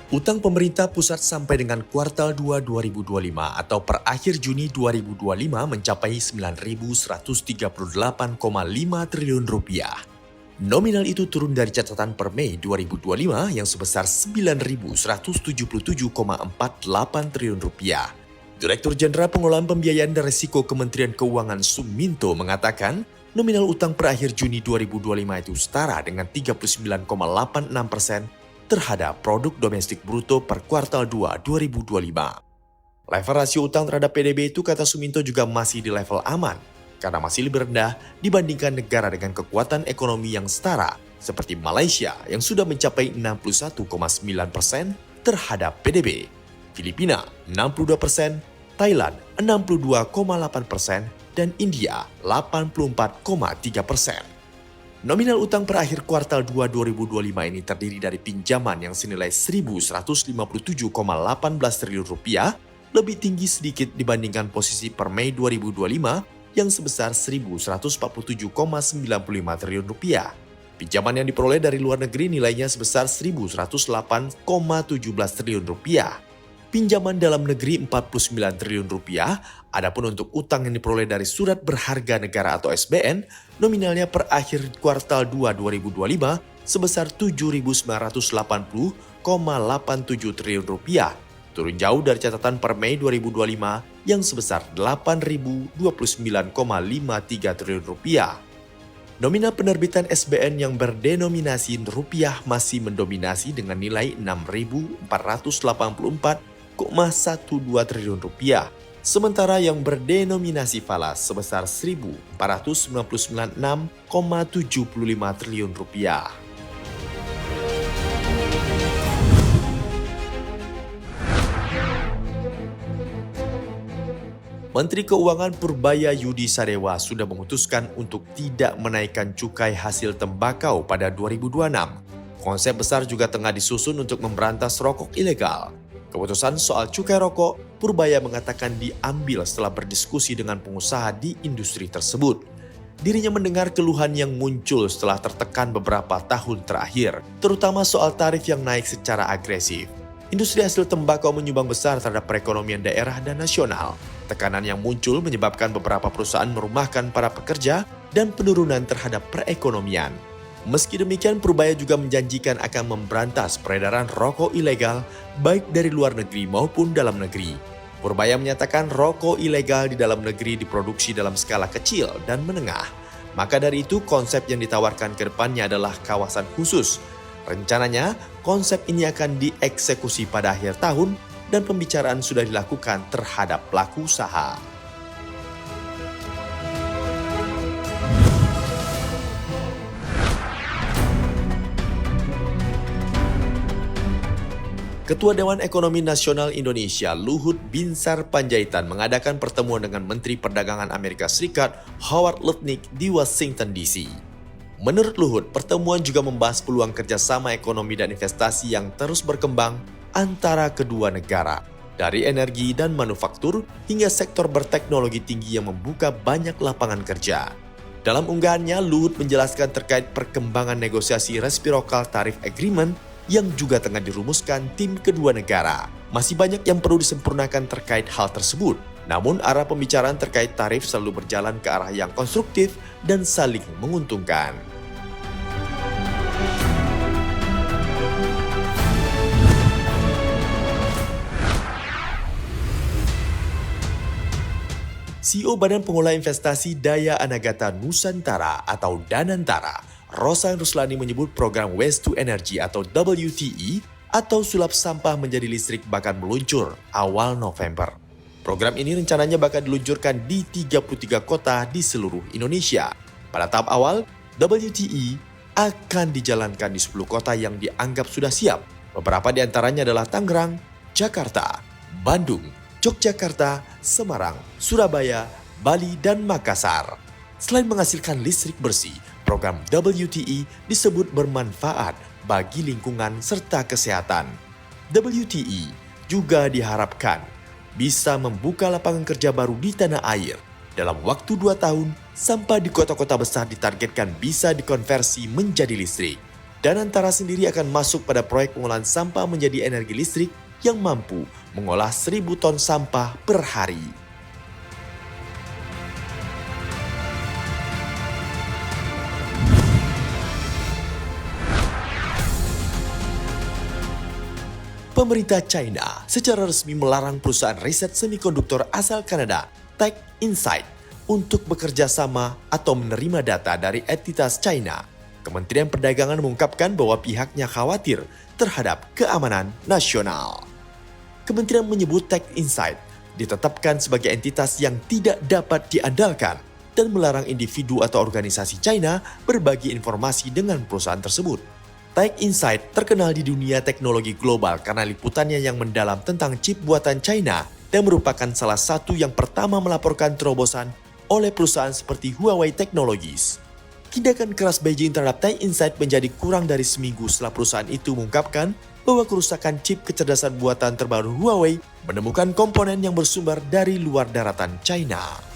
Utang pemerintah pusat sampai dengan kuartal 2 2025 atau per akhir Juni 2025 mencapai 9.138,5 triliun rupiah. Nominal itu turun dari catatan per Mei 2025 yang sebesar 9.177,48 triliun rupiah. Direktur Jenderal Pengelolaan Pembiayaan dan Risiko Kementerian Keuangan Suminto mengatakan, nominal utang per akhir Juni 2025 itu setara dengan 39,86% terhadap produk domestik bruto per kuartal 2 2025. Level rasio utang terhadap PDB itu kata Suminto juga masih di level aman, karena masih lebih rendah dibandingkan negara dengan kekuatan ekonomi yang setara, seperti Malaysia yang sudah mencapai 61,9% terhadap PDB, Filipina 62%, Thailand 62,8%, dan India 84,3%. Nominal utang per akhir kuartal 2 2025 ini terdiri dari pinjaman yang senilai 1.157,18 triliun rupiah, lebih tinggi sedikit dibandingkan posisi per Mei 2025 yang sebesar 1.147,95 triliun rupiah. Pinjaman yang diperoleh dari luar negeri nilainya sebesar 1.108,17 triliun rupiah. Pinjaman dalam negeri 49 triliun rupiah, adapun untuk utang yang diperoleh dari surat berharga negara atau SBN, nominalnya per akhir kuartal 2 2025 sebesar 7.980,87 triliun rupiah, turun jauh dari catatan per Mei 2025 yang sebesar 8.029,53 triliun rupiah. Nominal penerbitan SBN yang berdenominasi rupiah masih mendominasi dengan nilai 6.484,12 triliun rupiah, sementara yang berdenominasi falas sebesar 1.499,75 triliun rupiah. Menteri Keuangan Purbaya Yudi Sadewa sudah memutuskan untuk tidak menaikkan cukai hasil tembakau pada 2026. Konsep besar juga tengah disusun untuk memberantas rokok ilegal. Keputusan soal cukai rokok, Purbaya mengatakan diambil setelah berdiskusi dengan pengusaha di industri tersebut. Dirinya mendengar keluhan yang muncul setelah tertekan beberapa tahun terakhir, terutama soal tarif yang naik secara agresif. Industri hasil tembakau menyumbang besar terhadap perekonomian daerah dan nasional. Tekanan yang muncul menyebabkan beberapa perusahaan merumahkan para pekerja dan penurunan terhadap perekonomian. Meski demikian, Purbaya juga menjanjikan akan memberantas peredaran rokok ilegal baik dari luar negeri maupun dalam negeri. Purbaya menyatakan rokok ilegal di dalam negeri diproduksi dalam skala kecil dan menengah. Maka dari itu, konsep yang ditawarkan ke depannya adalah kawasan khusus. Rencananya, konsep ini akan dieksekusi pada akhir tahun dan pembicaraan sudah dilakukan terhadap pelaku usaha. Ketua Dewan Ekonomi Nasional Indonesia Luhut Binsar Panjaitan mengadakan pertemuan dengan Menteri Perdagangan Amerika Serikat Howard Lutnick di Washington DC. Menurut Luhut, pertemuan juga membahas peluang kerjasama ekonomi dan investasi yang terus berkembang antara kedua negara, dari energi dan manufaktur hingga sektor berteknologi tinggi yang membuka banyak lapangan kerja. Dalam unggahannya, Luhut menjelaskan terkait perkembangan negosiasi Reciprocal Tariff Agreement yang juga tengah dirumuskan tim kedua negara. Masih banyak yang perlu disempurnakan terkait hal tersebut. Namun arah pembicaraan terkait tarif selalu berjalan ke arah yang konstruktif dan saling menguntungkan. CEO Badan Pengelola Investasi Daya Anagata Nusantara atau Danantara, Rosan Ruslani menyebut program Waste to Energy atau WTE atau sulap sampah menjadi listrik bakal meluncur awal November. Program ini rencananya bakal diluncurkan di 33 kota di seluruh Indonesia. Pada tahap awal, WTE akan dijalankan di 10 kota yang dianggap sudah siap. Beberapa di antaranya adalah Tangerang, Jakarta, Bandung, Yogyakarta, Semarang, Surabaya, Bali, dan Makassar. Selain menghasilkan listrik bersih, program WTE disebut bermanfaat bagi lingkungan serta kesehatan. WTE juga diharapkan bisa membuka lapangan kerja baru di tanah air. Dalam waktu 2 tahun, sampah di kota-kota besar ditargetkan bisa dikonversi menjadi listrik. Danantara sendiri akan masuk pada proyek pengolahan sampah menjadi energi listrik yang mampu mengolah 1.000 ton sampah per hari. Pemerintah China secara resmi melarang perusahaan riset semikonduktor asal Kanada, TechInsight, untuk bekerja sama atau menerima data dari entitas China. Kementerian Perdagangan mengungkapkan bahwa pihaknya khawatir terhadap keamanan nasional. Kementerian menyebut TechInsight ditetapkan sebagai entitas yang tidak dapat diandalkan dan melarang individu atau organisasi China berbagi informasi dengan perusahaan tersebut. TechInsight terkenal di dunia teknologi global karena liputannya yang mendalam tentang chip buatan China dan merupakan salah satu yang pertama melaporkan terobosan oleh perusahaan seperti Huawei Technologies. Tindakan keras Beijing terhadap TechInsight menjadi kurang dari seminggu setelah perusahaan itu mengungkapkan bahwa kerusakan chip kecerdasan buatan terbaru Huawei menemukan komponen yang bersumber dari luar daratan China.